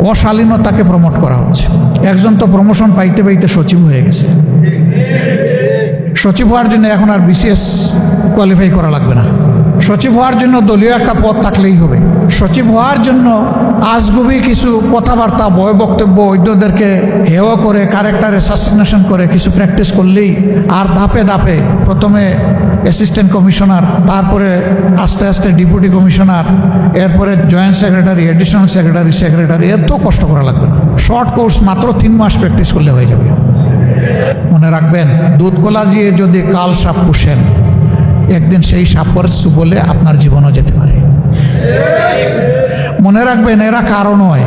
অশালীনতাকে promote করা হচ্ছে। একজন তো প্রমোশন পাইতে পাইতে সচিব হয়ে গেছে। সচিব হওয়ার জন্য এখন আর বিসিএস কোয়ালিফাই করা লাগবে না। সচিব হওয়ার জন্য দলীয় একটা পদ থাকলেই হবে। সচিব হওয়ার জন্য আজগুবি কিছু কথাবার্তা, বয় বক্তব্য, অন্যদেরকে হেয় করে, ক্যারেক্টার অ্যাসাসিনেশন করে কিছু প্র্যাকটিস করলেই আর ধাপে ধাপে প্রথমে অ্যাসিস্ট্যান্ট কমিশনার, তারপরে আস্তে আস্তে ডেপুটি কমিশনার, এরপরে জয়েন্ট সেক্রেটারি, অ্যাডিশনাল সেক্রেটারি, এত কষ্ট করা লাগবে না। শর্ট কোর্স, মাত্র 3 মাস প্র্যাকটিস করলে হয়ে যাবে। মনে রাখবেন, দুধ কলা দিয়ে যদি কাল সাপ পুষেন, একদিন সেই সাপের বলে আপনার জীবনও যেতে পারে। মনে রাখবেন, এরা কারো নয়।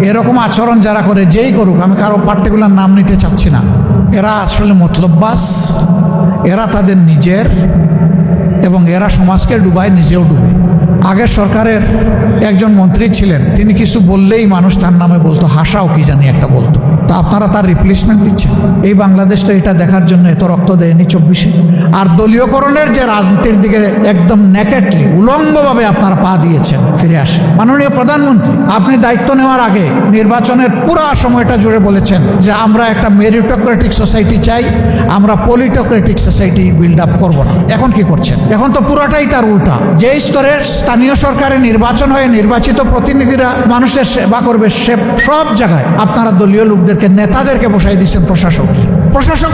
এরকম আচরণ যারা করে, যেই করুক, আমি কারো পার্টিকুলার নাম নিতে চাচ্ছি না, এরা আসলে মতলববাজ। এরা তাদের নিজের, এবং এরা সমাজকে ডুবায়, নিজেও ডুবে। আগের সরকারের একজন মন্ত্রী ছিলেন, তিনি কিছু বললেই মানুষ তার নামে বলতো, হাসাও কি জানি একটা বলতো। তো আপনারা তার রিপ্লেসমেন্ট দিচ্ছেন। এই বাংলাদেশ তো এটা দেখার জন্য এত রক্ত দেয়নি 24-এ। আর দলীয়করণের যে রাজনীতির দিকে একদম নেকেটলি, উলঙ্গভাবে আপনারা পা দিয়েছেন, ফিরে আসে। মাননীয় প্রধানমন্ত্রী, আপনি দায়িত্ব নেওয়ার আগে নির্বাচনের পুরো সময়টা জুড়ে বলেছেন যে আমরা একটা মেরিটোক্রেটিক সোসাইটি চাই, আমরা পলিটোক্রেটিক সোসাইটি বিল্ড আপ করবো না। এখন কি করছেন? এখন তো পুরোটাই তার উল্টা। যে স্তরের স্থানীয় সরকারে নির্বাচন হয়ে নির্বাচিত প্রতিনিধিরা মানুষের সেবা করবে, সব জায়গায় আপনারা দলীয় লোকদেরকে, নেতাদেরকে বসাই দিচ্ছেন প্রশাসক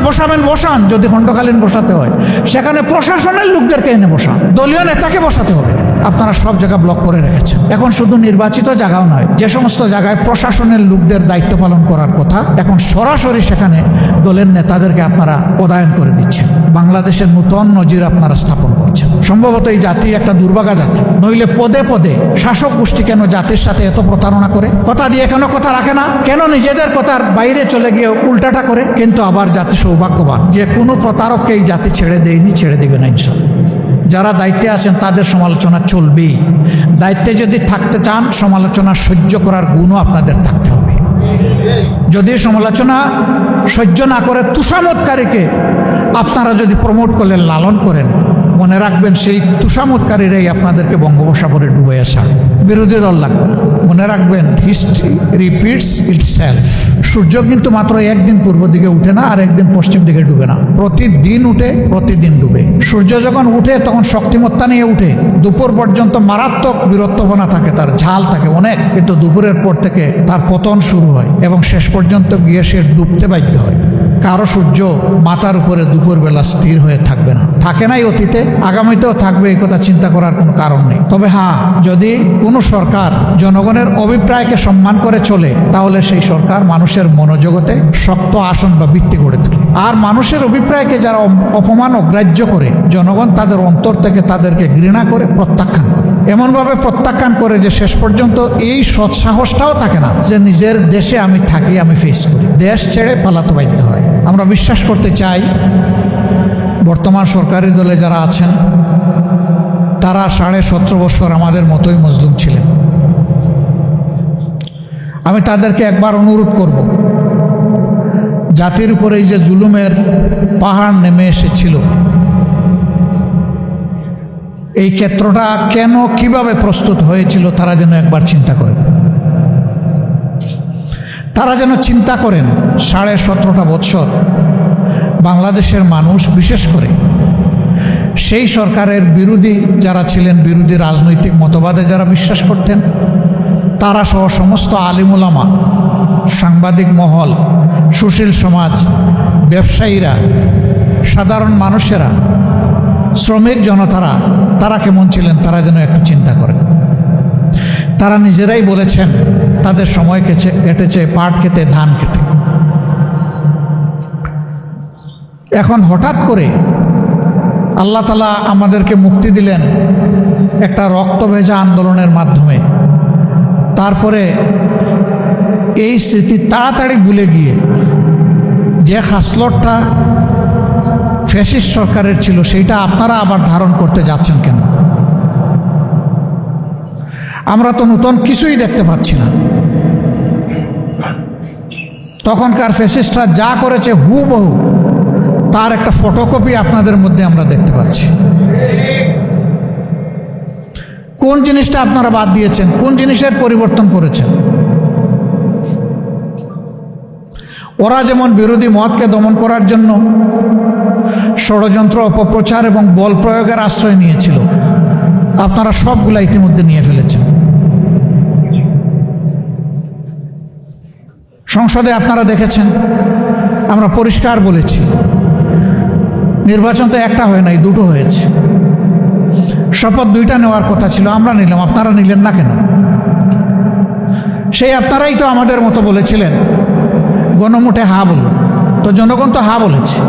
বসাবেন, বসান। যদি খণ্ডকালীন বসাতে হয়, সেখানে প্রশাসনের লোকদেরকে এনে বসান, দলীয় নেতাকে বসাতে হবে। আপনারা সব জায়গা ব্লক করে রেখেছেন। এখন শুধু নির্বাচিত জায়গাও নয়, যে সমস্ত জায়গায় প্রশাসনের লোকদের দায়িত্ব পালন করার কথা, এখন সরাসরি সেখানে দলের নেতাদেরকে আপনারা পদায়ন করে দিচ্ছেন। বাংলাদেশের নূতন নজির আপনারা স্থাপন করছেন। সম্ভবত এই জাতি একটা দুর্ভাগা জাতি। নইলে পদে পদে শাসক গোষ্ঠী কেন জাতির সাথে এত প্রতারণা করে? কথা দিয়ে কেন কথা রাখে না? কেন নিজেদের কথার বাইরে চলে গিয়ে উল্টাটা করে? কিন্তু আবার জাতি সৌভাগ্যবান যে কোনো প্রতারককে এই জাতি ছেড়ে দেয়নি, ছেড়ে দেবে না ইনশাআল্লাহ। যারা দায়িত্বে আছেন তাদের সমালোচনা চলবেই। দায়িত্বে যদি থাকতে চান, সমালোচনা সহ্য করার গুণও আপনাদের থাকতে হবে। যদি সমালোচনা সহ্য না করে তুষামতকারীকে আপনারা যদি প্রমোট করলেন, লালন করেন, মনে রাখবেন সেই তুষামতকারীরাই আপনাদেরকে বঙ্গোপসাগরে ডুবে আসার। বিরোধী দল লাগবে না। মনে রাখবেন, হিস্ট্রি রিপিটস ইটসেলফ। সূর্য কিন্তু মাত্র একদিন পূর্ব দিকে উঠে না, আর একদিন পশ্চিম দিকে ডুবে না। প্রতিদিন উঠে, প্রতিদিন ডুবে। সূর্য যখন উঠে তখন শক্তিমত্তা নিয়ে উঠে। দুপুর পর্যন্ত মারাত্মক বীরত্বপনা থাকে, তার ঝাল থাকে অনেক, কিন্তু দুপুরের পর থেকে তার পতন শুরু হয় এবং শেষ পর্যন্ত গিয়ে সে ডুবতে বাধ্য হয়। কারো সূর্য মাথার উপরে দুপুরবেলা স্থির হয়ে থাকবে না, থাকে নাই অতীতে, আগামীতেও থাকবে, এই কথা চিন্তা করার কোনো কারণ নেই। তবে হ্যাঁ, যদি কোনো সরকার জনগণের অভিপ্রায়কে সম্মান করে চলে, তাহলে সেই সরকার মানুষের মনোজগতে শক্ত আসন বা ভিত্তি গড়ে তোলে। আর মানুষের অভিপ্রায়কে যারা অপমান, অগ্রাহ্য করে, জনগণ তাদের অন্তর থেকে তাদেরকে ঘৃণা করে, প্রত্যাখ্যান করে। এমনভাবে প্রত্যাখ্যান করে যে শেষ পর্যন্ত এই সৎসাহসটাও থাকে না যে নিজের দেশে আমি থাকি, আমি ফেস করি। দেশ ছেড়ে পালাতে বাধ্য হয়। আমরা বিশ্বাস করতে চাই, বর্তমান সরকারি দলে যারা আছেন তারা 17.5 বছর আমাদের মতোই মজলুম ছিলেন। আমি তাদেরকে একবার অনুরোধ করব, জাতির উপরে এই যে জুলুমের পাহাড় নেমে এসেছিল, এই ক্ষেত্রটা কেন, কিভাবে প্রস্তুত হয়েছিল, তারা যেন একবার চিন্তা করেন। তারা যেন চিন্তা করেন 17.5 বছর বাংলাদেশের মানুষ, বিশেষ করে সেই সরকারের বিরোধী যারা ছিলেন, বিরোধী রাজনৈতিক মতবাদে যারা বিশ্বাস করতেন, তারা সহ সমস্ত আলিম উলামা, সাংবাদিক মহল, সুশীল সমাজ, ব্যবসায়ীরা, সাধারণ মানুষেরা, শ্রমিক জনতারা, তারা কেমন ছিলেন, তারা যেন একটু চিন্তা করেন। তারা নিজেরাই বলেছেন তাদের সময় কেটেছে পাট খেতে, ধান খেতে। এখন হঠাৎ করে আল্লাহ তাআলা আমাদেরকে মুক্তি দিলেন একটা রক্তভেজা আন্দোলনের মাধ্যমে। তারপরে এই স্মৃতি তাড়াতাড়ি ভুলে গিয়ে যে খাসলতটা ফ্যাসিস্ট সরকারের ছিল, সেইটা আপনারা আবার ধারণ করতে যাচ্ছেন কেন? আমরা তো নতুন কিছুই দেখতে পাচ্ছি না। তখনকার ফ্যাসিস্টরা যা করেছে হুবহু তার একটা ফটোকপি আপনাদের মধ্যে আমরা দেখতে পাচ্ছি। কোন জিনিসটা আপনারা বাদ দিয়েছেন? কোন জিনিসের পরিবর্তন করেছেন? ওরা যেমন বিরোধী মতকে দমন করার জন্য ষড়যন্ত্র, অপপ্রচার এবং বল প্রয়োগের আশ্রয় নিয়েছিল, আপনারা সবগুলা ইতিমধ্যে নিয়ে ফেলেছেন। সংসদে আপনারা দেখেছেন, আমরা পরিষ্কার বলেছি, নির্বাচন তো একটা হয় নাই, দুটো হয়েছে। শপথ দুইটা নেওয়ার কথা ছিল, আমরা নিলাম, আপনারা নিলেন না কেন? সেই আপনারাই তো আমাদের মতো বলেছিলেন গণমুটে হা বলুন, তো জনগণ তো হা বলেছে।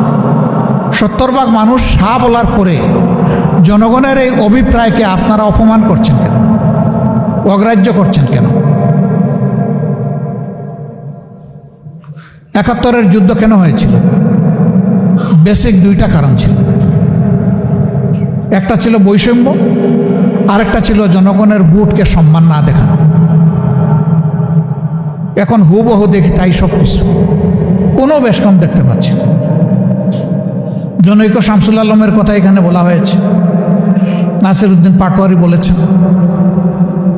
70% মানুষ হা বলার পরে জনগণের এই অভিপ্রায়কে আপনারা অপমান করছেন কেন, অগ্রাহ্য করছেন কেন? 71-এর যুদ্ধ কেন হয়েছিল? বেসিক দুইটা কারণ ছিল। একটা ছিল বৈষম্য, আরেকটা ছিল জনগণের ভোটকে সম্মান না দেখানো। এখন হুবহু দেখি তাই সব কিছু, কোনো বেশ কম দেখতে পাচ্ছি না। জনৈক শামসুল আলমের কথা এখানে বলা হয়েছে, নাসির উদ্দিন পাটোয়ারি বলেছেন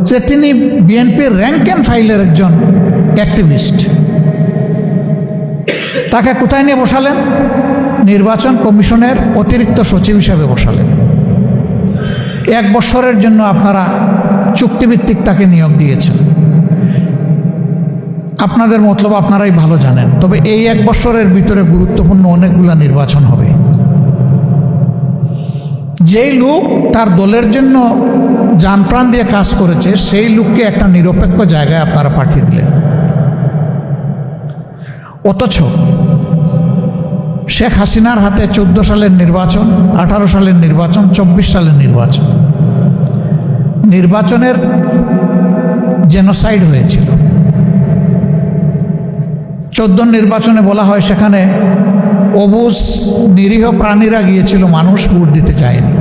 যে তিনি বিএনপির র্যাঙ্ক অ্যান্ড ফাইলের একজন অ্যাক্টিভিস্ট। তাকে কোথায় নিয়ে বসালেন? নির্বাচন কমিশনের অতিরিক্ত সচিব হিসাবে বসালেন। 1 বছরের জন্য আপনারা চুক্তিভিত্তিক তাকে নিয়োগ দিয়েছেন। আপনাদের মতলব আপনারাই ভালো জানেন। তবে এই 1 বছরের ভিতরে গুরুত্বপূর্ণ অনেকগুলো নির্বাচন হবে। যেই লোক তার দলের জন্য জানপ্রাণ দিয়ে কাজ করেছে, সেই লোককে একটা নিরপেক্ষ জায়গায় আপনারা পাঠিয়ে দিলেন। অথচ শেখ হাসিনার হাতে 14 সালের নির্বাচন, 18 সালের নির্বাচন, 24 সালের নির্বাচন, নির্বাচনের জেনোসাইড হয়েছিল। 14 নির্বাচনে বলা হয় সেখানে অবুঝ নিরীহ প্রাণীরা গিয়েছিল, মানুষ ভোট দিতে চায়নি।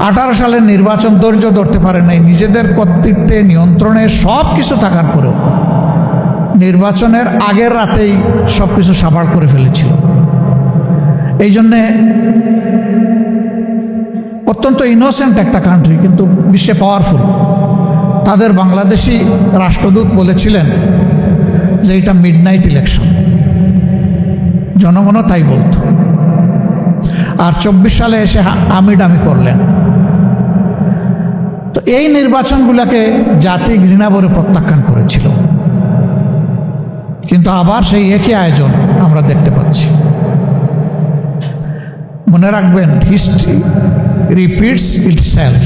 18 সালের নির্বাচন ধৈর্য ধরতে পারে নাই, নিজেদের কর্তৃত্বে নিয়ন্ত্রণে সব কিছু থাকার পরেও নির্বাচনের আগের রাতেই সব কিছু সাবাড় করে ফেলেছিল। এই জন্যে অত্যন্ত ইনোসেন্ট একটা কান্ট্রি, কিন্তু বিশ্বে পাওয়ারফুল। তাদের বাংলাদেশি রাষ্ট্রদূত বলেছিলেন যে এটা মিডনাইট ইলেকশন, জনগণও তাই বলত। আর 24 সালে এসে আমিডামি করলেন। তো এই নির্বাচনগুলোকে জাতি ঘৃণা ভরে প্রত্যাখ্যান করেছিল, কিন্তু আবার সেই একই আয়োজন আমরা দেখতে পাচ্ছি। মনে রাখবেন, হিস্ট্রি রিপিটস ইটসেলফ।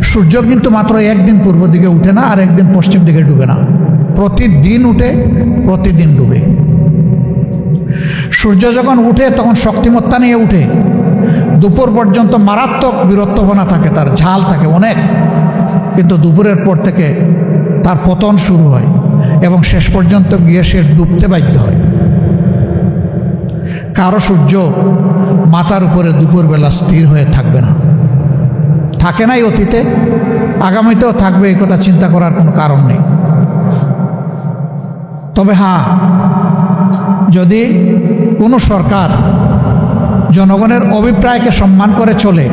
সূর্য কিন্তু মাত্র একদিন পূর্ব দিকে উঠে না, আর একদিন পশ্চিম দিকে ডুবে না, প্রতিদিন উঠে, প্রতিদিন ডুবে। সূর্য যখন উঠে তখন শক্তিমত্তা নিয়ে উঠে, দুপুর পর্যন্ত মারাত্মক বীরত্বপনা থাকে, তার ঝাল থাকে অনেক, কিন্তু দুপুরের পর থেকে তার পতন শুরু হয় এবং শেষ পর্যন্ত গিয়ে সে ডুবতে বাধ্য হয়। কারো সূর্য মাথার উপরে দুপুরবেলা স্থির হয়ে থাকবে না, থাকে নাই অতীতে, আগামীতেও থাকবে, এই কথা চিন্তা করার কোনো কারণ নেই। তবে হ্যাঁ, যদি কোনো সরকার জনগণের অভিপ্রায়কে সম্মান করে চলে,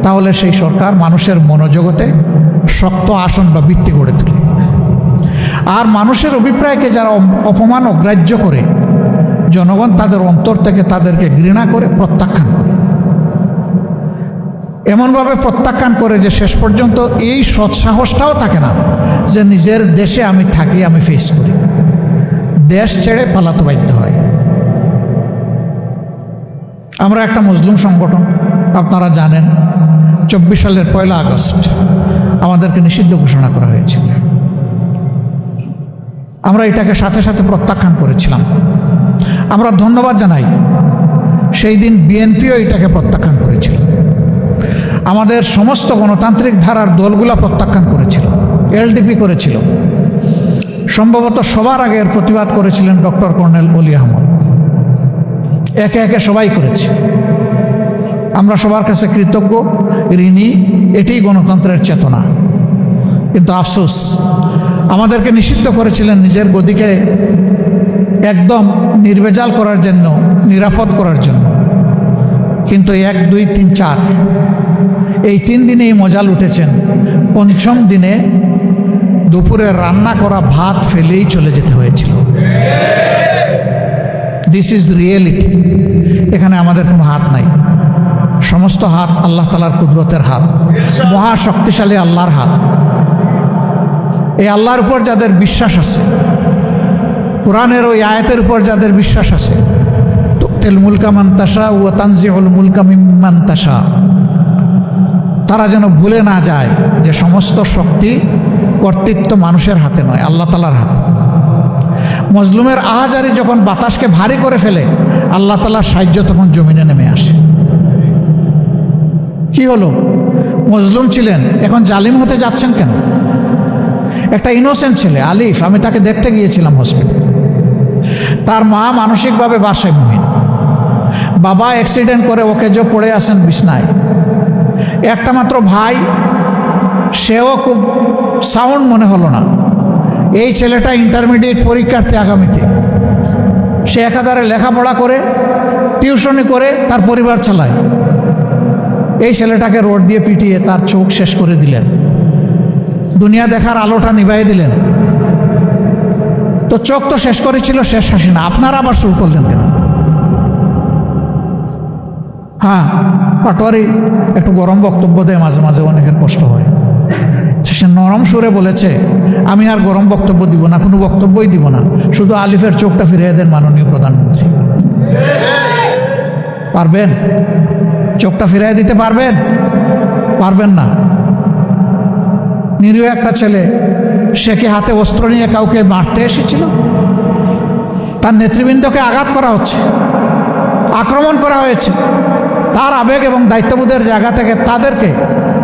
তাহলে সেই সরকার মানুষের মনোজগতে শক্ত আসন বা ভিত্তি গড়ে তোলে। আর মানুষের অভিপ্রায়কে যারা অপমান অগ্রাহ্য করে, জনগণ তাদের অন্তর থেকে তাদেরকে ঘৃণা করে প্রত্যাখ্যান করে, এমনভাবে প্রত্যাখ্যান করে যে শেষ পর্যন্ত এই সৎসাহসটাও থাকে না যে নিজের দেশে আমি থাকি, আমি ফেস করি, দেশ ছেড়ে পালাতে বাধ্য হয়। আমরা একটা মুসলিম সংগঠন, আপনারা জানেন 24 সালের 1 আগস্ট আমাদেরকে নিষিদ্ধ ঘোষণা করা হয়েছিল। আমরা এটাকে সাথে সাথে প্রত্যাখ্যান করেছিলাম। আমরা ধন্যবাদ জানাই, সেই দিন বিএনপিও এটাকে প্রত্যাখ্যান করেছিল, আমাদের সমস্ত গণতান্ত্রিক ধারার দলগুলা প্রত্যাখ্যান করেছিল, এলডিপি করেছিল। সম্ভবত সবার আগে এর প্রতিবাদ করেছিলেন ডক্টর কর্নেল অলি আহমদ। একে একে সবাই করেছে। আমরা সবার কাছে কৃতজ্ঞ, ঋণী, এটাই গণতন্ত্রের চেতনা। কিন্তু আফসোস, আমাদেরকে নিষিদ্ধ করেছিলেন নিজের গদিকে একদম নির্ভেজাল করার জন্য, নিরাপদ করার জন্য। কিন্তু 1, 2, 3, 4 এই 3 দিনেই মজাল উঠেছেন। 5ম দিনে দুপুরে রান্না করা ভাত ফেলেই চলে যেতে হয়েছিল। This is reality. এখানে আমাদের কোনো হাত নাই, সমস্ত হাত আল্লাহ তাআলার কুদরতের হাত, মহাশক্তিশালী আল্লাহর হাত। এই আল্লাহর উপর যাদের বিশ্বাস আছে, কোরআনের ওই আয়াতের উপর যাদের বিশ্বাস আছে, তুতিল মুলকা মান তাশা ওয়া তানজিউল মুলকা মিম্মান তাশা, তারা যেন ভুলে না যায় যে সমস্ত শক্তি কর্তৃত্ব মানুষের হাতে নয়, আল্লাহ তাআলার হাতে। মজলুমের আহাজারি যখন বাতাসকে ভারী করে ফেলে, আল্লাহ তাআলার সাহায্য তখন জমিনে নেমে আসে। কি হলো? মজলুম ছিলেন, এখন জালিম হতে যাচ্ছেন কেন? একটা ইনোসেন্ট ছেলে আলিফ, আমি তাকে দেখতে গিয়েছিলাম হসপিটালে। তার মা মানসিকভাবে ভারসাম্যহীন, বাবা অ্যাক্সিডেন্ট করে ওকে যে পড়ে আসেন বিছনায়, একটা মাত্র ভাই, সেও খুব সাউন্ড মনে হলো না। এই ছেলেটা ইন্টারমিডিয়েট পরীক্ষার্থী আগামীতে, সে একাধারে লেখাপড়া করে, টিউশনি করে তার পরিবার চালায়। এই ছেলেটাকে রোড দিয়ে পিটিয়ে তার চোখ শেষ করে দিলেন, দুনিয়া দেখার আলোটা নিভাই দিলেন। তো চোখ তো শেষ করেছিল, শেষ হাসি না, আপনারা আবার শুরু করলেন কেন? হ্যাঁ, পাটোয়ারি একটু গরম বক্তব্য দেয়, মাঝে মাঝে অনেকের কষ্ট হয়। সে নরম সুরে বলেছে, আমি আর গরম বক্তব্য দিব না, কোনো বক্তব্যই দিব না, শুধু আলিফের চোখটা ফিরিয়ে দেন মাননীয় প্রধানমন্ত্রী। পারবেন? চোখটা ফিরিয়ে দিতে পারবেন? পারবেন না। নিরীহ একটা ছেলে, সে কি হাতে অস্ত্র নিয়ে কাউকে মারতে এসেছিল? তার নেতৃবৃন্দকে আঘাত করা হচ্ছে, আক্রমণ করা হয়েছে। তার আবেগ এবং দায়িত্ববোধের জায়গা থেকে তাদেরকে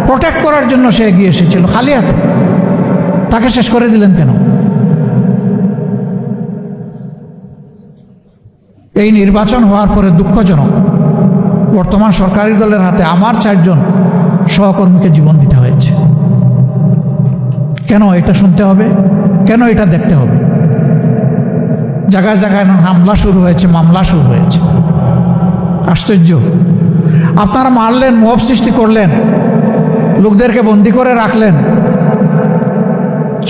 প্রোটেক্ট করার জন্য সে এগিয়ে এসেছিল খালি হাতে। তাকে শেষ করে দিলেন কেন? এই নির্বাচন হওয়ার পরে দুঃখজনক, বর্তমান সরকারি দলের হাতে আমার 4 জন সহকর্মীকে জীবন দিতে হয়েছে। কেন এটা শুনতে হবে? কেন এটা দেখতে হবে? জায়গায় জায়গায় হামলা শুরু হয়েছে, মামলা শুরু হয়েছে। আশ্চর্য! আপনারা মারলেন, মোহ সৃষ্টি করলেন, লোকদেরকে বন্দি করে রাখলেন,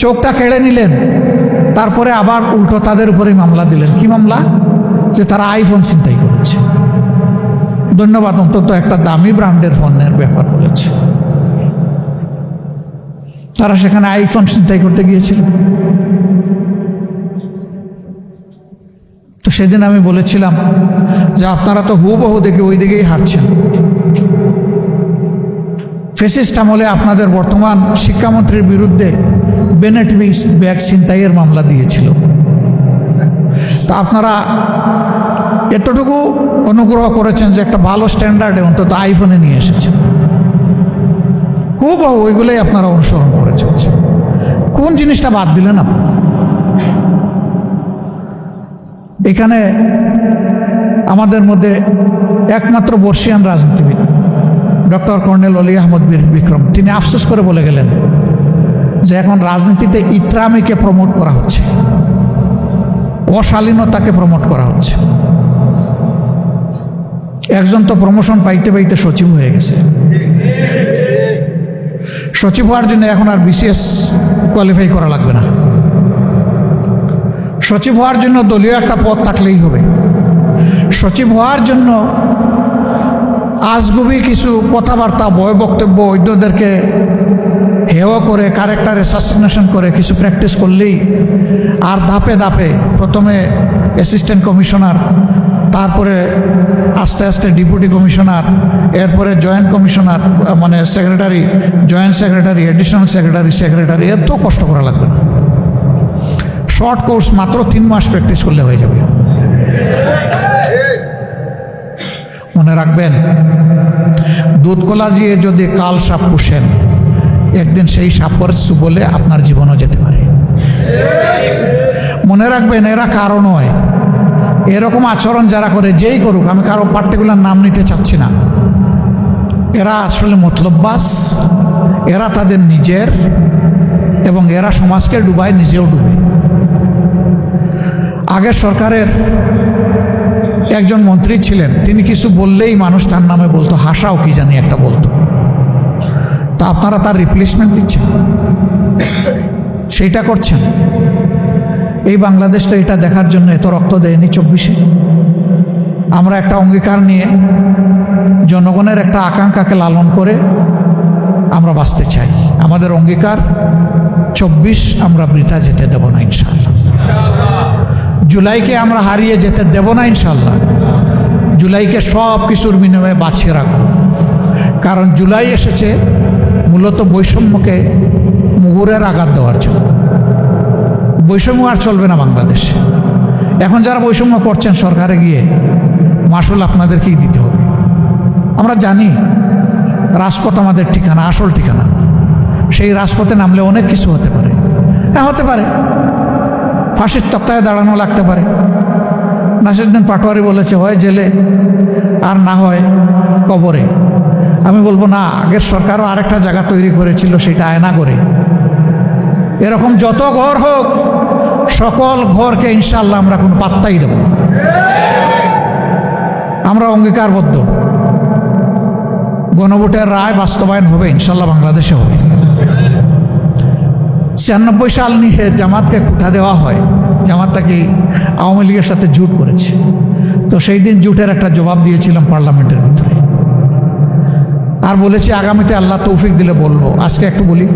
চোখটা কেড়ে নিলেন, তারপরে আবার উল্টো তাদের উপরেই মামলা দিলেন। কি মামলা? যে তারা আইফোন ছিনতাই করেছে। ধন্যবাদ, অন্তত একটা দামি ব্র্যান্ডের ফোনের ব্যাপার বলেছে। তারা সেখানে আইফোন ছিনতাই করতে গিয়েছিল। তো সেদিন আমি বলেছিলাম যে আপনারা তো হুবহু দেখে ওই দিকেই হাঁটছেন। ফ্যাসিস্ট আমলে আপনাদের বর্তমান শিক্ষামন্ত্রীর বিরুদ্ধে বেনেট ব্যাগ ছিনতাইয়ের মামলা দিয়েছিল। তা আপনারা এতটুকু অনুগ্রহ করেছেন যে একটা ভালো স্ট্যান্ডার্ডে অন্তত আইফোনে নিয়ে এসেছেন। হুবহু ওইগুলোই আপনারা অনুসরণ করে চলছেন। কোন জিনিসটা বাদ দিলেন আপনি? এখানে আমাদের মধ্যে একমাত্র বর্ষিয়ান রাজনীতিবিদ ডক্টর কর্নেল অলি আহমদ বীর বিক্রম, তিনি আফসোস করে বলে গেলেন যে এখন রাজনীতিতে ইত্রামিকে প্রমোট করা হচ্ছে, অশালীনতাকে প্রমোট করা হচ্ছে। একজন তো প্রমোশন পাইতে পাইতে সচিব হয়ে গেছে। সচিব হওয়ার জন্য এখন আর বিসিএস কোয়ালিফাই করা লাগবে না। সচিব হওয়ার জন্য দলীয় একটা পদ থাকলেই হবে। সচিব হওয়ার জন্য আজগুবি কিছু কথাবার্তা, বয় বক্তব্য, অন্যদেরকে হেয় করে, ক্যারেক্টার অ্যাসাসিনেশন করে কিছু প্র্যাকটিস করলেই আর ধাপে ধাপে প্রথমে অ্যাসিস্ট্যান্ট কমিশনার, তারপরে আস্তে আস্তে ডেপুটি কমিশনার, এরপরে জয়েন্ট কমিশনার, মানে secretary, joint secretary, additional secretary. এত কষ্ট করা লাগবে না। শর্ট কোর্স, মাত্র 3 মাস প্র্যাকটিস করলে হয়ে যাবে। মনে রাখবেন, দুধ কলা দিয়ে যদি কাল সাপ পুষেন, একদিন সেই সাপের বলে আপনার জীবনও যেতে পারে। মনে রাখবেন, এরা কারো নয়। এরকম আচরণ যারা করে, যেই করুক, আমি কারো পার্টিকুলার নাম নিতে চাচ্ছি না, এরা আসলে মতলববাজ, এরা তাদের নিজের, এবং এরা সমাজকে ডুবায়, নিজেও ডুবে। আগের সরকারের একজন মন্ত্রী ছিলেন, তিনি কিছু বললেই মানুষ তার নামে বলতো, হাসাও কি জানি একটা বলতো। তা আপনারা তার রিপ্লেসমেন্ট দিচ্ছেন। সেইটা করছেন। এই বাংলাদেশ তো এটা দেখার জন্য এত রক্ত দেয়নি 24-এ। আমরা একটা অঙ্গীকার নিয়ে জনগণের একটা আকাঙ্ক্ষাকে লালন করে আমরা বাঁচতে চাই। আমাদের অঙ্গীকার 24 আমরা বৃথা যেতে দেব না ইনশাআল্লাহ। জুলাইকে আমরা হারিয়ে যেতে দেব না ইনশাআল্লাহ। জুলাইকে সব কিছুর বিনিময়ে বাঁচিয়ে রাখব। কারণ জুলাই এসেছে মূলত বৈষম্যকে মুগুরের আঘাত দেওয়ার জন্য। বৈষম্য আর চলবে না বাংলাদেশে। এখন যারা বৈষম্য করছেন সরকারে গিয়ে মাসুল আপনাদেরকেই দিতে হবে। আমরা জানি রাজপথ আমাদের ঠিকানা, আসল ঠিকানা। সেই রাজপথে নামলে অনেক কিছু হতে পারে। হ্যাঁ, হতে পারে ফাঁসির তক্তায় দাঁড়ানো লাগতে পারে। নাসিরুদ্দিন পাটোয়ারি বলেছে হয় জেলে আর না হয় কবরে। আমি বলবো না, আগের সরকারও আরেকটা জায়গা তৈরি করেছিল, সেটা আয়না করে। এরকম যত ঘর হোক সকল ঘরকে ইনশাআল্লাহ আমরা কোনো পাত্তাই দেব না। আমরা অঙ্গীকারবদ্ধ, গণভোটের রায় বাস্তবায়ন হবে ইনশাআল্লাহ, বাংলাদেশে হবে। 96 সাল নিয়ে জামাতকে কুঠা দেওয়া হয়, জামাতটা কি আওয়ামী লীগের সাথে জোট করেছে। তো সেই দিন জোটের একটা জবাব দিয়েছিলাম পার্লামেন্টের ভিতরে, আর বলেছি আগামীতে আল্লাহ তৌফিক দিলে বলবো। আজকে একটু বলি।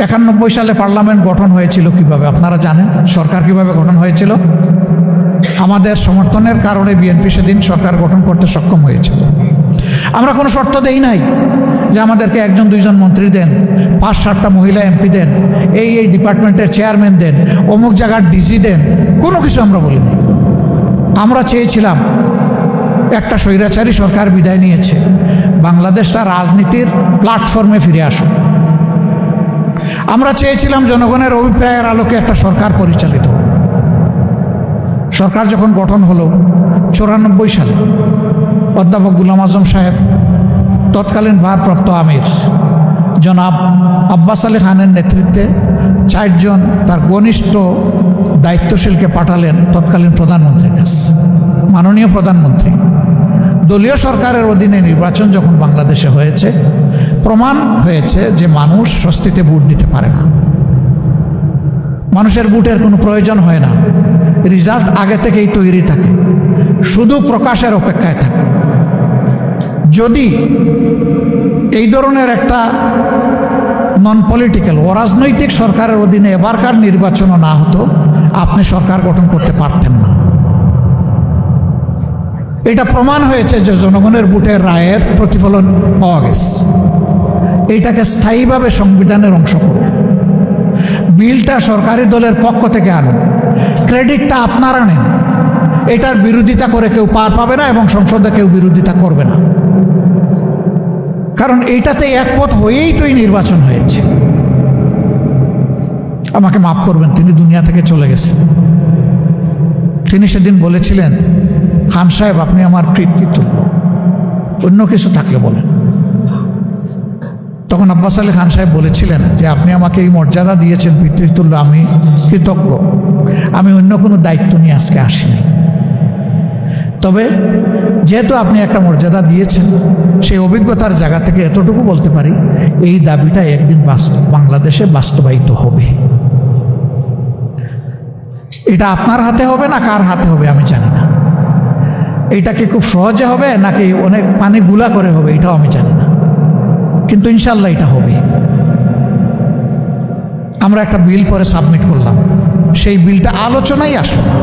91 সালে পার্লামেন্ট গঠন হয়েছিল কিভাবে আপনারা জানেন? সরকার কিভাবে গঠন হয়েছিল? আমাদের সমর্থনের কারণে বিএনপি সেদিন সরকার গঠন করতে সক্ষম হয়েছিল। আমরা কোনো শর্ত দেই নাই যে আমাদেরকে 1-2জন মন্ত্রী দেন, 5-7টা মহিলা এমপি দেন, এই ডিপার্টমেন্টের চেয়ারম্যান দেন, অমুক জায়গার ডিসি দেন, কোনো কিছু আমরা বলিনি। আমরা চেয়েছিলাম একটা স্বৈরাচারী সরকার বিদায় নিয়েছে, বাংলাদেশটা রাজনীতির প্ল্যাটফর্মে ফিরে আসুক। আমরা চেয়েছিলাম জনগণের অভিপ্রায়ের আলোকে একটা সরকার পরিচালিত হোক। সরকার যখন গঠন হলো 94 সালে, অধ্যাপক গোলাম আজম সাহেব তৎকালীন ভারপ্রাপ্ত আমির জনাব আব্বাস আলী খানের নেতৃত্বে 4 জন তার ঘনিষ্ঠ দায়িত্বশীলকে পাঠালেন তৎকালীন প্রধানমন্ত্রীর কাছে। মাননীয় প্রধানমন্ত্রী, দলীয় সরকারের অধীনে নির্বাচন যখন বাংলাদেশে হয়েছে, প্রমাণ হয়েছে যে মানুষ স্বস্তিতে ভোট দিতে পারে না। মানুষের ভোটের কোনো প্রয়োজন হয় না, রেজাল্ট আগে থেকেই তৈরি থাকে, শুধু প্রকাশের অপেক্ষায় থাকে। যদি এই ধরনের একটা নন পলিটিক্যাল অরাজনৈতিক সরকারের অধীনে এবারকার নির্বাচনও না হতো, আপনি সরকার গঠন করতে পারতেন না। এটা প্রমাণ হয়েছে যে জনগণের ভোটের রায়ের প্রতিফলন পাওয়া গেছে। এইটাকে স্থায়ীভাবে সংবিধানের অংশ করুন। বিলটা সরকারি দলের পক্ষ থেকে আনুন, ক্রেডিটটা আপনারা নেন। এটার বিরোধিতা করে কেউ পার পাবে না এবং সংসদে কেউ বিরোধিতা করবে না, কারণ এইটাতে একমত হয়েই তো এই নির্বাচন হয়েছে। আমাকে মাফ করবেন, তিনি দুনিয়া থেকে চলে গেছেন। তিনি সেদিন বলেছিলেন, খান সাহেব আপনি আমার পিতৃতুল্য, অন্য কিছু থাকলে বলেন। তখন আব্বাস আলী খান সাহেব বলেছিলেন যে আপনি আমাকে এই মর্যাদা দিয়েছেন পিতৃতুল্য, আমি কৃতজ্ঞ। আমি অন্য কোনো দায়িত্ব নিয়ে আজকে আসি নাই, তবে যেহেতু আপনি একটা মর্যাদা দিয়েছেন, সেই অভিজ্ঞতার জায়গা থেকে এতটুকু বলতে পারি, এই দাবিটা একদিন বাংলাদেশে বাস্তবায়িত হবে। এটা আপনার হাতে হবে না কার হাতে হবে আমি জানি না। এটা কি খুব সহজে হবে নাকি অনেক পানি গুলা করে হবে এটাও আমি জানি না, কিন্তু ইনশাল্লাহ এটা হবে। আমরা একটা বিল পরে সাবমিট করলাম, সেই বিলটা আলোচনাই আসলো না।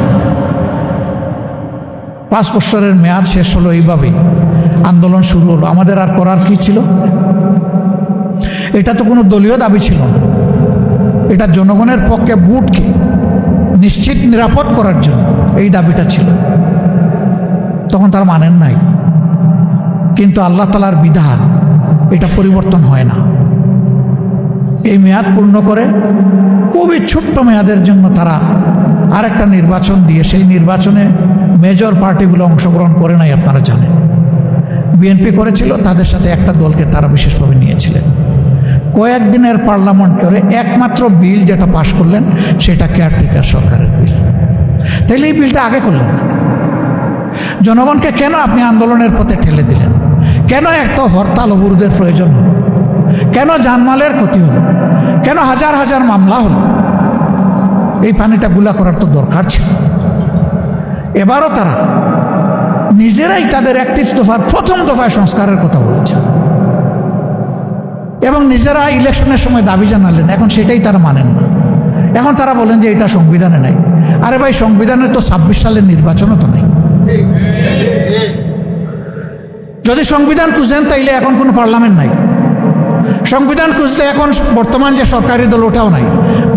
5 বছরের মেয়াদ শেষ হলো, এইভাবেই আন্দোলন শুরু হলো। আমাদের আর করার কি ছিল? এটা তো কোনো দলীয় দাবি ছিল না, এটা জনগণের পক্ষে ভোটকে নিশ্চিত নিরাপদ করার জন্য এই দাবিটা ছিল। তখন তারা মানেন নাই, কিন্তু আল্লাহ তাআলার বিধান, এটা পরিবর্তন হয় না। এই মেয়াদ পূর্ণ করে খুবই ছোট্ট মেয়াদের জন্য তারা আরেকটা নির্বাচন দিয়ে, সেই নির্বাচনে মেজর পার্টিগুলো অংশগ্রহণ করে নাই। আপনারা জানেন বিএনপি করেছিল, তাদের সাথে একটা দলকে তারা বিশেষভাবে নিয়েছিলেন। কয়েকদিনের পার্লামেন্ট করে একমাত্র বিল যেটা পাশ করলেন সেটা কেয়ারটেকার সরকারের বিল। তাইলে এই বিলটা আগে করলেন না। জনগণকে কেন আপনি আন্দোলনের পথে ঠেলে দিলেন? কেন এত হরতাল অবরোধের প্রয়োজন হল? কেন জানমালের ক্ষতি হলো, কেন হাজার হাজার মামলা হলো? এই পানিটা গুলা করার তো দরকার ছিল। এবারও তারা নিজেরাই তাদের 31 দফার প্রথম দফায় সংস্কারের কথা বলেছে এবং নিজেরা ইলেকশনের সময় দাবি জানালেন, এখন সেটাই তারা মানেন না। এখন তারা বলেন যে এটা সংবিধানে নাই। আরে ভাই, সংবিধানে তো 26 সালের নির্বাচনও তো নাই। যদি সংবিধান খুঁজেন তাইলে এখন কোনো পার্লামেন্ট নাই। সংবিধান খুঁজলে এখন বর্তমান যে সরকারি দল ওটাও নাই,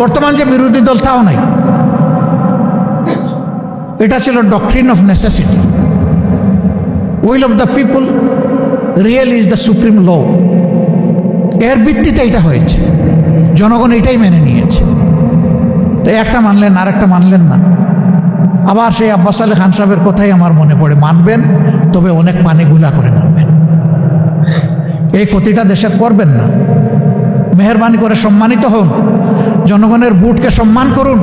বর্তমান যে বিরোধী দল তাও নাই। এটা ছিল doctrine of necessity. Will of the people real is the supreme law. এর ভিত্তিতে এটা হয়েছে, জনগণ এটাই মেনে নিয়েছে। তো একটা মানলেন, আর একটা মানলেন না। আবার সেই আব্বাস আলী খান সাহেবের কথাই আমার মনে পড়ে, মানবেন তবে অনেক পানি গুলা করে নামবেন। এই ক্ষতিটা দেশের করবেন না। মেহরবানি করে সম্মানিত হন, জনগণের ভোটকে সম্মান করুন,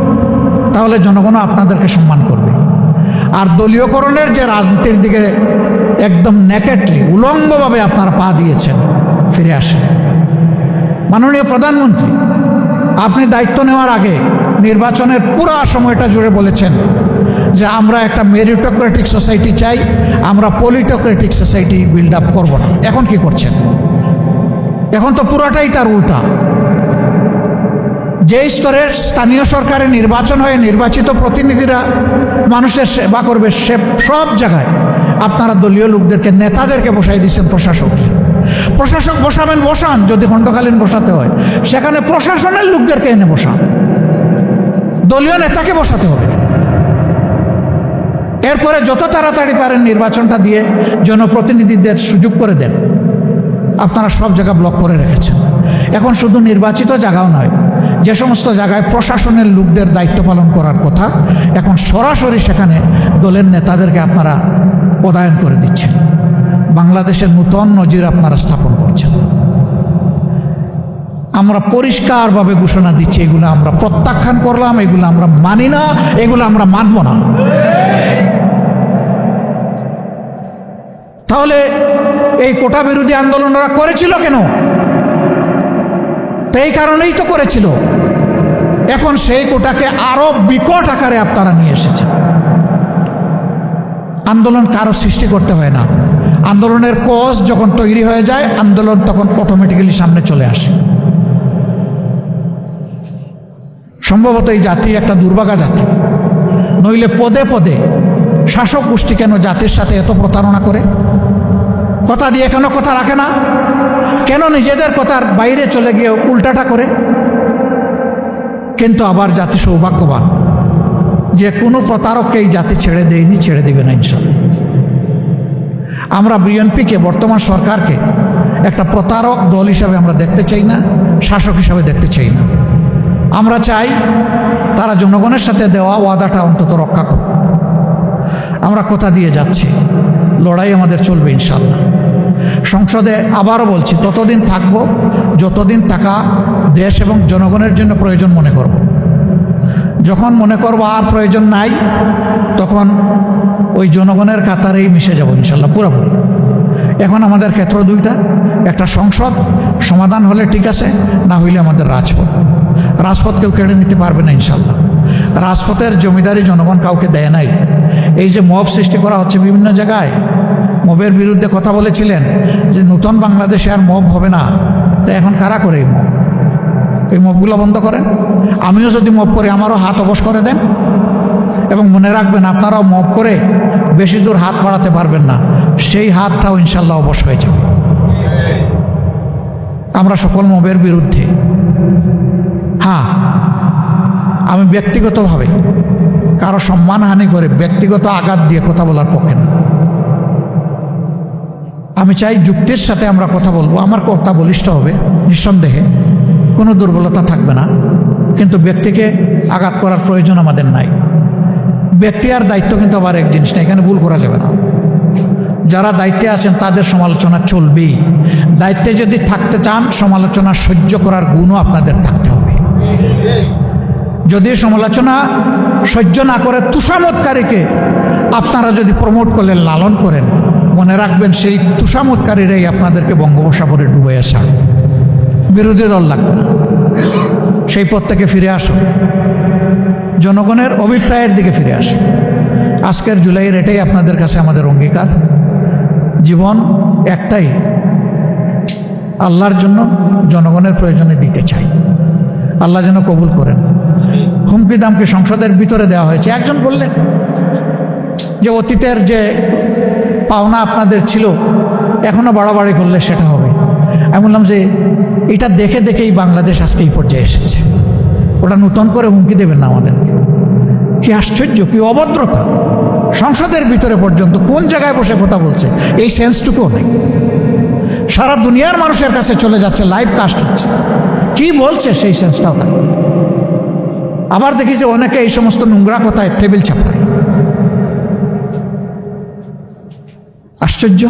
তাহলে জনগণও আপনাদেরকে সম্মান করবে। আর দলীয়করণের যে রাজনীতির দিকে একদম নেকেটলি উলঙ্গভাবে আপনারা পা দিয়েছেন, ফিরে আসেন। মাননীয় প্রধানমন্ত্রী, আপনি দায়িত্ব নেওয়ার আগে নির্বাচনের পুরো সময়টা জুড়ে বলেছেন যে আমরা একটা মেরিটোক্রেটিক সোসাইটি চাই, আমরা পলিটোক্রেটিক সোসাইটি বিল্ড আপ করবো না। এখন কি করছেন? এখন তো পুরাটাই তার উল্টা। যে স্তরের স্থানীয় সরকারে নির্বাচন হয়ে নির্বাচিত প্রতিনিধিরা মানুষের সেবা করবে, সে সব জায়গায় আপনারা দলীয় লোকদেরকে, নেতাদেরকে বসাই দিচ্ছেন প্রশাসক। প্রশাসক বসাবেন, বসান, যদি খণ্ডকালীন বসাতে হয় সেখানে প্রশাসনের লোকদেরকে এনে বসান, দলীয় নেতাকে বসাতে হবে। এরপরে যত তাড়াতাড়ি পারেন নির্বাচনটা দিয়ে জনপ্রতিনিধিদের সুযোগ করে দেন। আপনারা সব জায়গা ব্লক করে রেখেছেন। এখন শুধু নির্বাচিত জায়গাও নয়, যে সমস্ত জায়গায় প্রশাসনের লোকদের দায়িত্ব পালন করার কথা, এখন সরাসরি সেখানে দলের নেতাদেরকে আপনারা পদায়ন করে দিচ্ছেন। বাংলাদেশের নূতন নজির আপনারা স্থাপন করছেন। আমরা পরিষ্কারভাবে ঘোষণা দিচ্ছি, এগুলো আমরা প্রত্যাখ্যান করলাম, এগুলো আমরা মানি না, এগুলো আমরা মানব না। তাহলে এই কোটা বিরোধী আন্দোলন ওরা করেছিল কেন? এই কারণেই তো করেছিল। এখন সেই কোটাকে আরো বিকট আকারে আপনারা নিয়ে এসেছেন। আন্দোলন কারো সৃষ্টি করতে হয় না। আন্দোলনের কজ যখন তৈরি হয়ে যায়, আন্দোলন তখন অটোমেটিক্যালি সামনে চলে আসে। সম্ভবত এই জাতি একটা দুর্ভাগা জাতি, নইলে পদে পদে শাসক গোষ্ঠী কেন জাতির সাথে এত প্রতারণা করে? কথা দিয়ে কেন কথা রাখে না? কেন নিজেদের কথার বাইরে চলে গিয়ে উল্টাটা করে? কিন্তু আবার জাতি সৌভাগ্যবান যে কোনো প্রতারককে এই জাতি ছেড়ে দেয়নি, ছেড়ে দেবে না ইনশাল্লাহ। আমরা বিএনপিকে, বর্তমান সরকারকে একটা প্রতারক দল হিসাবে আমরা দেখতে চাই না, শাসক হিসাবে দেখতে চাই না। আমরা চাই তারা জনগণের সাথে দেওয়া ওয়াদাটা অন্তত রক্ষা করুক। আমরা কথা দিয়ে যাচ্ছি, লড়াই আমাদের চলবে ইনশাল্লাহ। সংসদে আবারও বলছি, ততদিন থাকব যতদিন টাকা দেশ এবং জনগণের জন্য প্রয়োজন মনে করব। যখন মনে করব আর প্রয়োজন নাই, তখন ওই জনগণের কাতারেই মিশে যাব ইনশাল্লাহ পুরোপুরি। এখন আমাদের ক্ষেত্র দুইটা, একটা সংসদ সমাধান হলে ঠিক আছে, না হইলে আমাদের রাজপথ। রাজপথ কেউ কেড়ে নিতে পারবে না ইনশাল্লাহ। রাজপথের জমিদারি জনগণ কাউকে দেয় নাই। এই যে মব সৃষ্টি করা হচ্ছে বিভিন্ন জায়গায়, মবের বিরুদ্ধে কথা বলেছিলেন যে নতুন বাংলাদেশে আর মব হবে না, তো এখন কারা করে এই মব? এই মবগুলো বন্ধ করেন। আমিও যদি মব করি আমারও হাত অবশ করে দেন, এবং মনে রাখবেন আপনারাও মব করে বেশি দূর হাত বাড়াতে পারবেন না, সেই হাতটাও ইনশাল্লাহ অবশ হয়ে যাবে। আমরা সকল মবের বিরুদ্ধে। হ্যাঁ, আমি ব্যক্তিগতভাবে কারো সম্মানহানি করে ব্যক্তিগত আঘাত দিয়ে কথা বলার পক্ষে না। আমি চাই যুক্তির সাথে আমরা কথা বলবো, আমার কথা বলিষ্ঠ হবে নিঃসন্দেহে, কোনো দুর্বলতা থাকবে না, কিন্তু ব্যক্তিকে আঘাত করার প্রয়োজন আমাদের নাই। ব্যক্তি আর দায়িত্ব কিন্তু আবার এক জিনিস না, এখানে ভুল করা যাবে না। যারা দায়িত্বে আছেন তাদের সমালোচনা চলবেই। দায়িত্বে যদি থাকতে চান, সমালোচনা সহ্য করার গুণও আপনাদের থাকতে হবে। যদি সমালোচনা সহ্য না করে তুষামতকারীকে আপনারা যদি প্রমোট করলেন, লালন করেন, মনে রাখবেন সেই তুষামতকারীরাই আপনাদেরকে বঙ্গোপসাগরে ডুবে আসা। বিরোধী দল লাগবে না, সেই পথ থেকে ফিরে আসো, জনগণের অভিপ্রায়ের দিকে ফিরে আসো। আজকের জুলাইয়ের এটাই আপনাদের কাছে আমাদের অঙ্গীকার। জীবন একটাই, আল্লাহর জন্য জনগণের প্রয়োজনে দিতে চাই, আল্লাহ যেন কবুল করেন। হুমকি দামকে সংসদের ভিতরে দেওয়া হয়েছে। একজন বললেন যে অতীতের যে পাওনা আপনাদের ছিল এখনও বাড়াবাড়ি করলে সেটা হবে। আমি বললাম যে এটা দেখে দেখেই বাংলাদেশ আজকে এই পর্যায়ে এসেছে, ওটা নতুন করে হুমকি দেবেন না আমাদেরকে। কি আশ্চর্য, কি অভদ্রতা! সংসদের ভিতরে পর্যন্ত কোন জায়গায় বসে কথা বলছে এই সেন্সটুকুও নেই। সারা দুনিয়ার মানুষের কাছে চলে যাচ্ছে, লাইভ কাস্ট হচ্ছে, কি বলছে সেই সেন্সটাও তাই। আবার দেখি যে অনেকে এই সমস্ত নোংরা কথায় টেবিল চাপড়ায়। আশ্চর্য!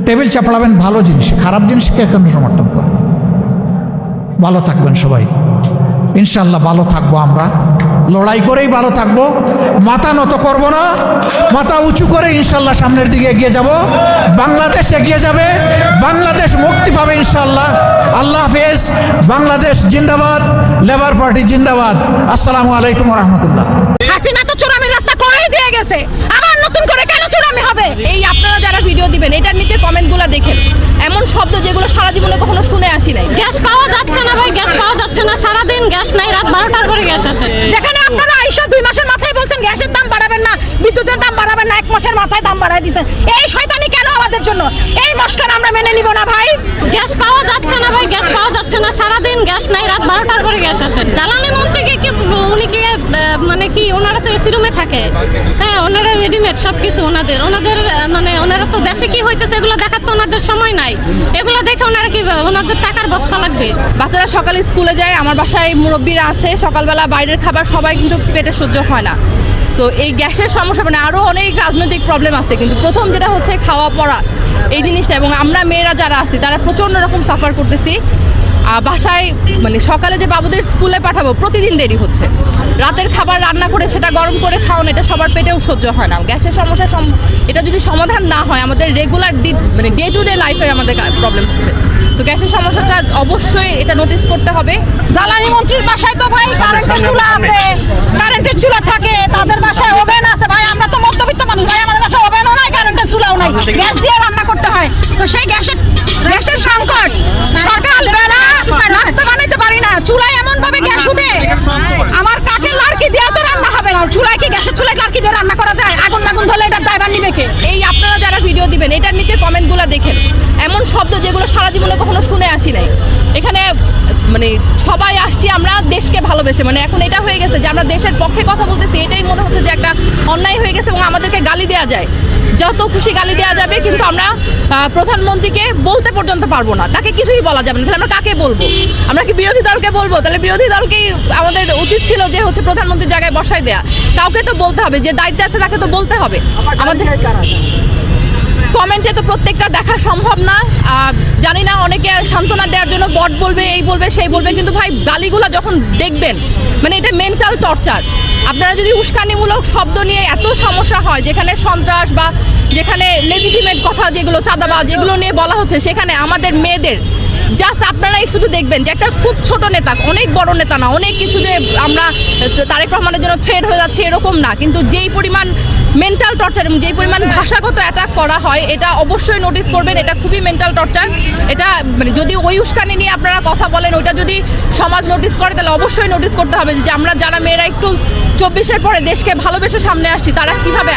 টেবিল চাপড়াবেন ভালো জিনিস, খারাপ জিনিসকে এখন সমর্থন করেন। ভালো থাকবেন সবাই, ইনশাল্লাহ ভালো থাকবো। আমরা লড়াই করেই ভালো থাকবো, মাথা নত করব না, মাথা উঁচু করে ইনশাল্লাহ সামনের দিকে এগিয়ে যাব। বাংলাদেশ এগিয়ে যাবে, বাংলাদেশ মুক্তি পাবে ইনশাল্লাহ। আল্লাহ হাফেজ। বাংলাদেশ জিন্দাবাদ, লেবার পার্টি জিন্দাবাদ। আসসালামু আলাইকুম রহমতুল্লাহ। হাসিনা তো চোরামির রাস্তা করেই দিয়ে গেছে, আবার নতুন করে কেন চোরামি হবে? এই আপনারা যারা ভিডিও দিবেন এটার নিচে কমেন্টগুলো দেখেন, এমন শব্দ যেগুলো সারা জীবনে কখনো শুনে আসি নাই। গ্যাস পাওয়া যাচ্ছে না ভাই, গ্যাস পাওয়া যাচ্ছে না, সারাদিন গ্যাস নাই, রাত 12টার পরে গ্যাস আসে। যেখানে আপনারা আইসা 2 মাসের মাথায় বলছেন গ্যাসের দাম বাড়াবেন না, বিদ্যুতের দাম বাড়াবেন না, 1 মাসের মাথায় দাম বাড়ায় দিয়েছেন। এই শয়তানি কেন আমাদের জন্য? এই মস্কার আমরা মেনে নিব না ভাই। গ্যাস পাওয়া যাচ্ছে না ভাই, গ্যাস পাওয়া যাচ্ছে না, সারাদিন গ্যাস নাই, রাত 12টার পরে গ্যাস আসে। জ্বালানি মন্ত্রীকে কি উনি কি মানে কি ওনারা তো এসি রুমে থাকে, হ্যাঁ ওনারা রেডিমেড সব কিছু ওনাদের মানে ওনারা তো দেশে কি হইতেছে এগুলো দেখার তো ওনাদের সময় নাই। এগুলো দেখে ওনারা কি ওনাদের টাকার বস্তা লাগবে? বাচ্চারা সকালে স্কুলে যায়, আমার বাসায় মুরব্বীরা আছে, সকালবেলা বাইরের খাবার সবাই কিন্তু পেটে সহ্য হয় না। তো এই গ্যাসের সমস্যা মানে আরও অনেক রাজনৈতিক প্রবলেম আছে, কিন্তু প্রথম যেটা হচ্ছে খাওয়া পড়া এই জিনিসটা, এবং আমরা মেয়েরা যারা আছি তারা প্রচণ্ড রকম সাফার করতেছি। বাসায় মানে সকালে যে বাবুদের স্কুলে পাঠাবো প্রতিদিন দেরি হচ্ছে, রাতের খাবার রান্না করে সেটা গরম করে খাওয়ানো এটা সবার পেটেও সহ্য হয় না। গ্যাসের সমস্যা এটা যদি সমাধান না হয় আমাদের রেগুলার মানে ডে টু ডে লাইফে আমাদের প্রবলেম হচ্ছে। তো গ্যাসের সমস্যাটা অবশ্যই এটা নোটিস করতে হবে। জ্বালানি মন্ত্রীর বাসায় তো ভাই কারেন্টের চুলা আছে, কারেন্টের চুলা থাকে, তাদের বাসায় ওভেন আছে ভাই। আমরা তো মধ্যবিত্ত মানুষ ভাই, আমাদের বাসায় ওভেনও নাই, কারেন্টের চুলাও নাই, গ্যাস দিয়ে রান্না করতে হয়। তো সেই গ্যাসের সংকট, সকালবেলা নাস্তা বানাইতে পারি না, চুলায় এমন ভাবে গ্যাস উঠে, আমার কাঠের লাড়কি দিয়ে তো রান্না হবে না। চুলায় কি গ্যাসের চুলায় লাড়কি দিয়ে রান্না করা যায়? আগুন ধরলে এটা দায়ভার নিবে কে? এই আপনারা যারা ভিডিও দিবেন এটার নিচে কমেন্টগুলো দেখেন, এমন শব্দ যেগুলো সারা জীবনে কখনো শুনে আসি নাই। এখানে মানে সবাই আসছি আমরা দেশকে ভালোবেসে, মানে এখন এটা হয়ে গেছে যে আমরা দেশের পক্ষে কথা বলতেছি, এটাই মনে হচ্ছে যে একটা অন্যায় হয়ে গেছে এবং আমাদেরকে গালি দেওয়া যায়, যত খুশি গালি দেওয়া যাবে, কিন্তু আমরা প্রধানমন্ত্রীকে বলতে পর্যন্ত পারবো না, তাকে কিছুই বলা যাবে না। তাহলে আমরা কাকে বলবো? আমরা কি বিরোধী দলকে বলবো? তাহলে বিরোধী দলকেই আমাদের উচিত ছিল যে হচ্ছে প্রধানমন্ত্রীর জায়গায় বসায় দেয়া। কাউকে তো বলতে হবে, যে দায়িত্বে আছে তাকে তো বলতে হবে। আমাদের কমেন্টে তো প্রত্যেকটা দেখা সম্ভব না, জানি না, অনেকে সান্ত্বনা দেওয়ার জন্য বট বলবে, এই বলবে, সেই বলবে, কিন্তু ভাই গালিগুলো যখন দেখবেন মানে এটা মেন্টাল টর্চার। আপনারা যদি উস্কানিমূলক শব্দ নিয়ে এত সমস্যা হয়, যেখানে সন্ত্রাস বা যেখানে লেজিটিমেট কথা যেগুলো চাঁদাবাজ এগুলো নিয়ে বলা হচ্ছে, সেখানে আমাদের মেয়েদের জাস্ট আপনারাই শুধু দেখবেন যে একটা খুব ছোট নেতা, অনেক বড় নেতা না, অনেক কিছু যে আমরা তারেক রহমানের জন্য থ্রেড হয়ে যাচ্ছে এরকম না, কিন্তু যেই পরিমাণ মেন্টাল টর্চার এবং যেই পরিমাণ ভাষাগত অ্যাটাক করা হয় এটা অবশ্যই নোটিস করবেন। এটা খুবই মেন্টাল টর্চার। এটা মানে যদি ওই উস্কানি নিয়ে আপনারা কথা বলেন, ওইটা যদি সমাজ নোটিস করে তাহলে অবশ্যই নোটিস করতে হবে যে আমরা যারা মেয়েরা একটু 24-এর পরে দেশকে ভালোবেসে সামনে আসছি তারা কীভাবে